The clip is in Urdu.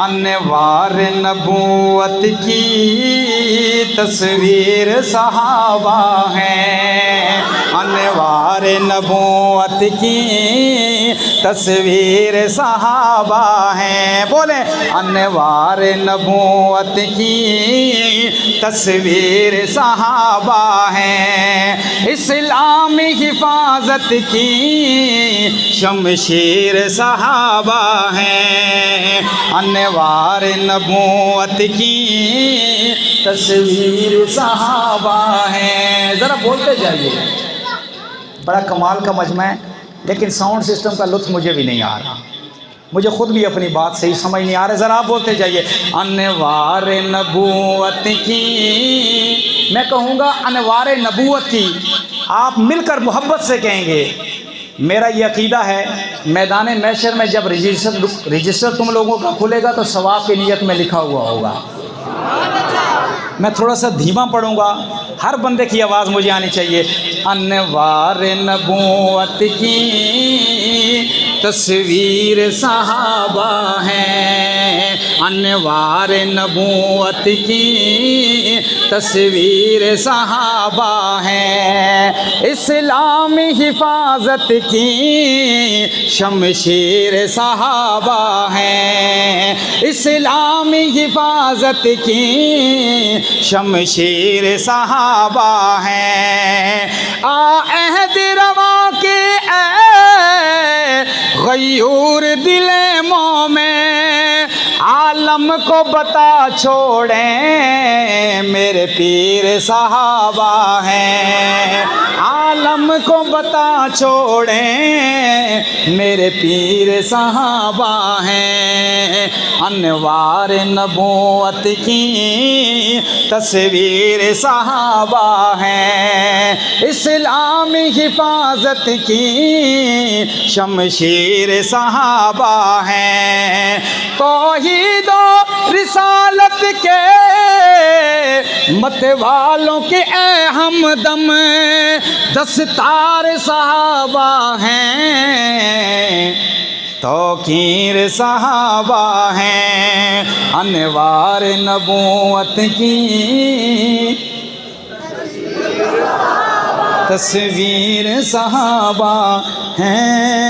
انوار نبوت کی تصویر صحابہ ہیں، انوار نبوت کی تصویر صحابہ ہیں، بولیں انوار نبوت کی تصویر صحابہ ہیں، اسلامی حفاظت کی شمشیر صحابہ ہیں، انوار نبوت کی تصویر صحابہ ہیں۔ ذرا بولتے جائیے، بڑا کمال کا مجمع ہے، لیکن ساؤنڈ سسٹم کا لطف مجھے بھی نہیں آ رہا، مجھے خود بھی اپنی بات صحیح سمجھ نہیں آ رہا، ذرا آپ بولتے جائیے انوار نبوت کی، میں کہوں گا انوار نبوت کی، آپ مل کر محبت سے کہیں گے۔ میرا یہ عقیدہ ہے میدان محشر میں جب رجسٹر تم لوگوں کا کھلے گا تو ثواب کی نیت میں لکھا ہوا ہوگا۔ میں تھوڑا سا دھیما پڑھوں گا، ہر بندے کی آواز مجھے آنی چاہیے۔ انوار نبوت کی تصویر صحابہ ہیں، انوار نبوت کی تصویر صحابہ ہیں، اسلامی حفاظت کی شمشیر صحابہ ہیں، اسلامی حفاظت کی شمشیر صحابہ ہیں، عہد روا کے اے غیور دل مومن، عالم کو بتا چھوڑیں میرے پیر صحابہ ہیں، عالم کو بتا چھوڑیں میرے پیر صحابہ ہیں، انوار نبوت کی تصویر صحابہ ہیں، اسلامی حفاظت کی شمشیر صحابہ ہیں، توحید و رسالت کے مت والوں کے اے ہمدم دستار صحابہ ہیں، توقیر صحابہ ہیں، انوار نبوت کی تصویر صحابہ ہیں۔